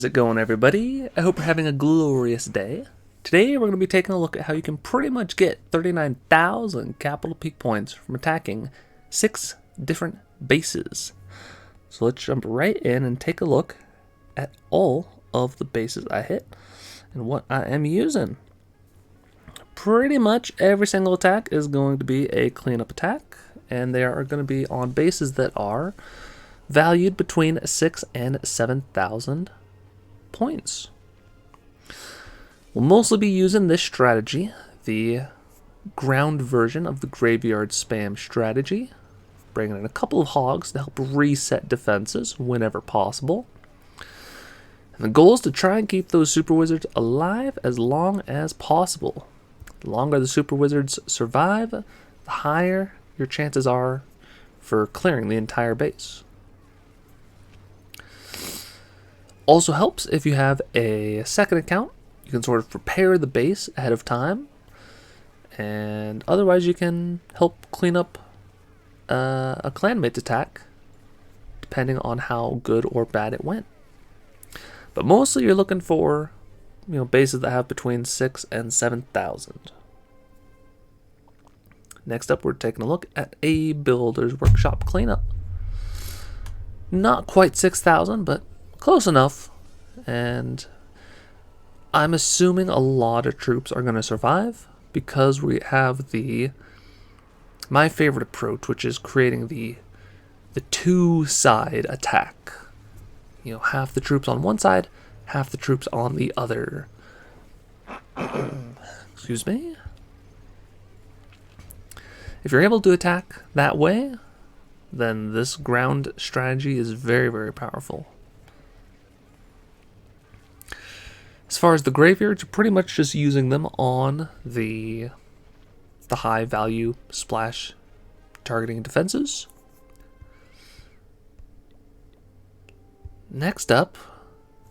How's it going, everybody? I hope you're having a glorious day. Today we're going to be taking a look at how you can pretty much get 39,000 capital peak points from attacking 6 different bases. So let's jump right in and take a look at all of the bases I hit and what I am using. Pretty much every single attack is going to be a cleanup attack, and they are going to be on bases that are valued between 6 and 7,000 points. We'll mostly be using this strategy, the ground version of the graveyard spam strategy, bringing in a couple of hogs to help reset defenses whenever possible. And the goal is to try and keep those super wizards alive as long as possible. The longer the super wizards survive, the higher your chances are for clearing the entire base. Also helps if you have a second account. You can sort of prepare the base ahead of time, and otherwise you can help clean up a clanmate's attack depending on how good or bad it went. But mostly you're looking for bases that have between 6 and 7,000. Next up, we're taking a look at a Builder's Workshop cleanup. Not quite 6,000, but close enough, and I'm assuming a lot of troops are going to survive because we have my favorite approach, which is creating the two-side attack. Half the troops on one side, half the troops on the other. Excuse me. If you're able to attack that way, then this ground strategy is very, very powerful. As far as the graveyards, you're pretty much just using them on the high value splash targeting defenses. Next up,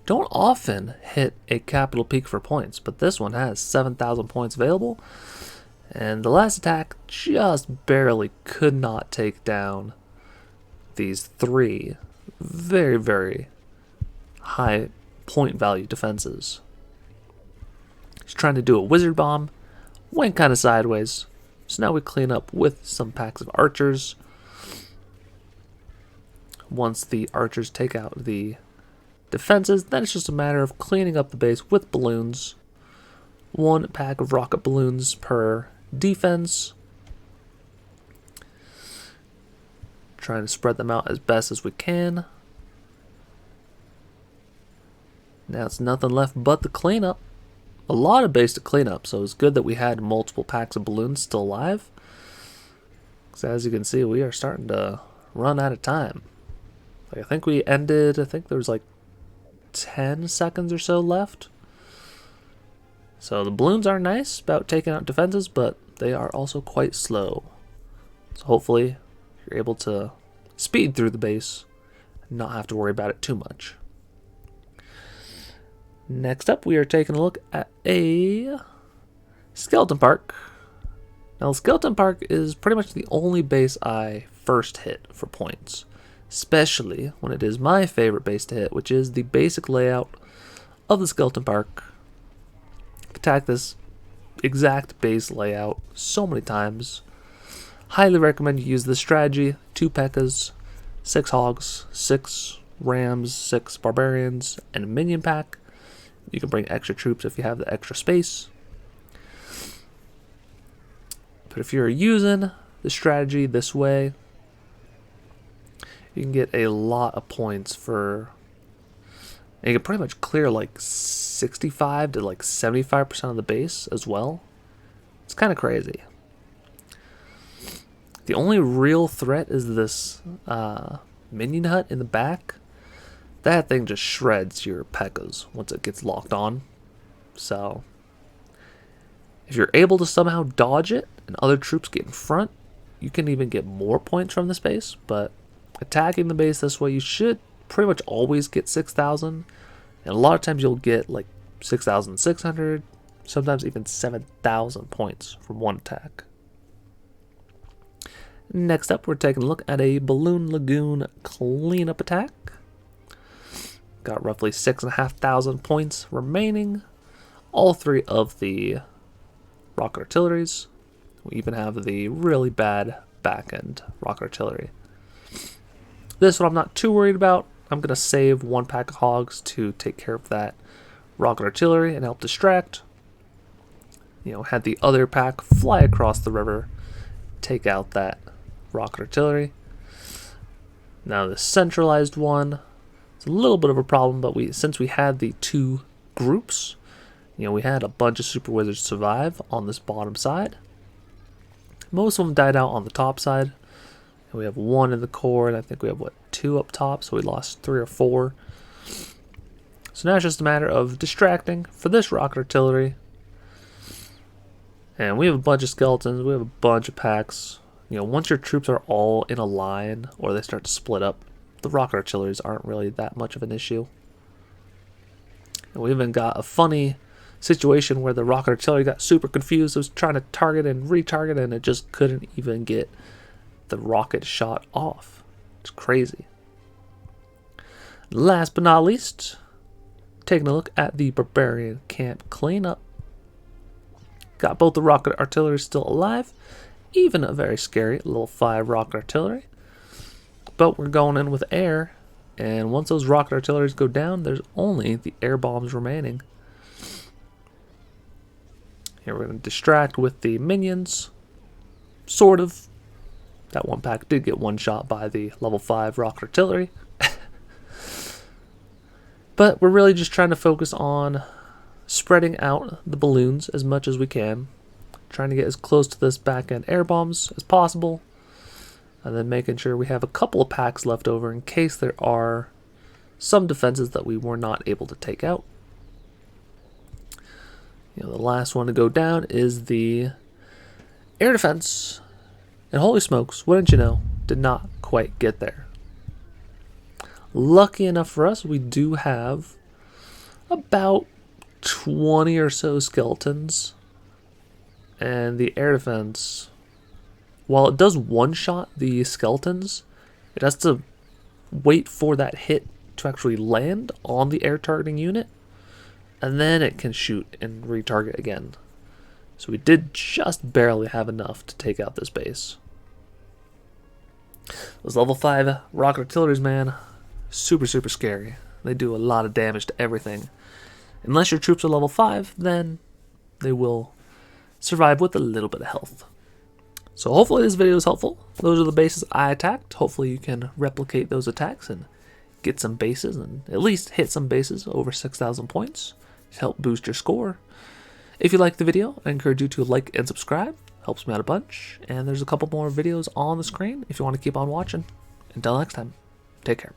don't often hit a capital peak for points, but this one has 7,000 points available, and the last attack just barely could not take down these 3 very, very high point value defenses. He's trying to do a wizard bomb, went kind of sideways, so now we clean up with some packs of archers. Once the archers take out the defenses, then it's just a matter of cleaning up the base with balloons. 1 pack of rocket balloons per defense. Trying to spread them out as best as we can. Now it's nothing left but the cleanup. A lot of base to clean up, so it's good that we had multiple packs of balloons still alive. Because as you can see, we are starting to run out of time. I think we ended, there was like 10 seconds or so left. So the balloons are nice about taking out defenses, but they are also quite slow. So hopefully you're able to speed through the base and not have to worry about it too much. Next up, we are taking a look at a Skeleton Park. Now, Skeleton Park is pretty much the only base I first hit for points, especially when it is my favorite base to hit, which is the basic layout of the Skeleton Park. I've attacked this exact base layout so many times. Highly recommend you use this strategy. 2 P.E.K.K.A.s, 6 hogs, 6 rams, 6 barbarians, and a minion pack. You can bring extra troops if you have the extra space. But if you're using the strategy this way, you can get a lot of points and you can pretty much clear like 65 to like 75% of the base as well. It's kind of crazy. The only real threat is this minion hut in the back. That thing just shreds your P.E.K.K.A.s once it gets locked on. So if you're able to somehow dodge it and other troops get in front, you can even get more points from this base. But attacking the base this way, you should pretty much always get 6,000. And a lot of times you'll get like 6,600, sometimes even 7,000 points from one attack. Next up, we're taking a look at a Balloon Lagoon cleanup attack. Got roughly 6,500 points remaining. All 3 of the rocket artilleries. We even have the really bad back-end rocket artillery. This one I'm not too worried about. I'm going to save 1 pack of hogs to take care of that rocket artillery and help distract. You know, had the other pack fly across the river, take out that rocket artillery. Now the centralized one, it's a little bit of a problem, but since we had the 2 groups, you know, we had a bunch of super wizards survive on this bottom side. Most of them died out on the top side. And we have 1 in the core, and I think we have, 2 up top, so we lost 3 or 4. So now it's just a matter of distracting for this rocket artillery. And we have a bunch of skeletons, we have a bunch of packs. You know, once your troops are all in a line, or they start to split up, the rocket artilleries aren't really that much of an issue. And we even got a funny situation where the rocket artillery got super confused. It was trying to target and retarget, and it just couldn't even get the rocket shot off. It's crazy. Last but not least, taking a look at the Barbarian camp cleanup. Got both the rocket artillery still alive, even a very scary level 5 rocket artillery. But we're going in with air, and once those rocket artilleries go down, there's only the air bombs remaining. Here we're going to distract with the minions, sort of. That 1 pack did get 1 shot by the level 5 rocket artillery. But we're really just trying to focus on spreading out the balloons as much as we can. Trying to get as close to this back-end air bombs as possible. And then making sure we have a couple of packs left over in case there are some defenses that we were not able to take out. You know, the last one to go down is the air defense. And holy smokes, wouldn't you know, did not quite get there. Lucky enough for us, we do have about 20 or so skeletons. And the air defense, while it does 1-shot the skeletons, it has to wait for that hit to actually land on the air targeting unit. And then it can shoot and retarget again. So we did just barely have enough to take out this base. Those level 5 rocket artilleries, man, super scary. They do a lot of damage to everything. Unless your troops are level 5, then they will survive with a little bit of health. So hopefully this video is helpful. Those are the bases I attacked. Hopefully you can replicate those attacks and get some bases, and at least hit some bases over 6,000 points to help boost your score. If you liked the video, I encourage you to like and subscribe. Helps me out a bunch. And there's a couple more videos on the screen if you want to keep on watching. Until next time, take care.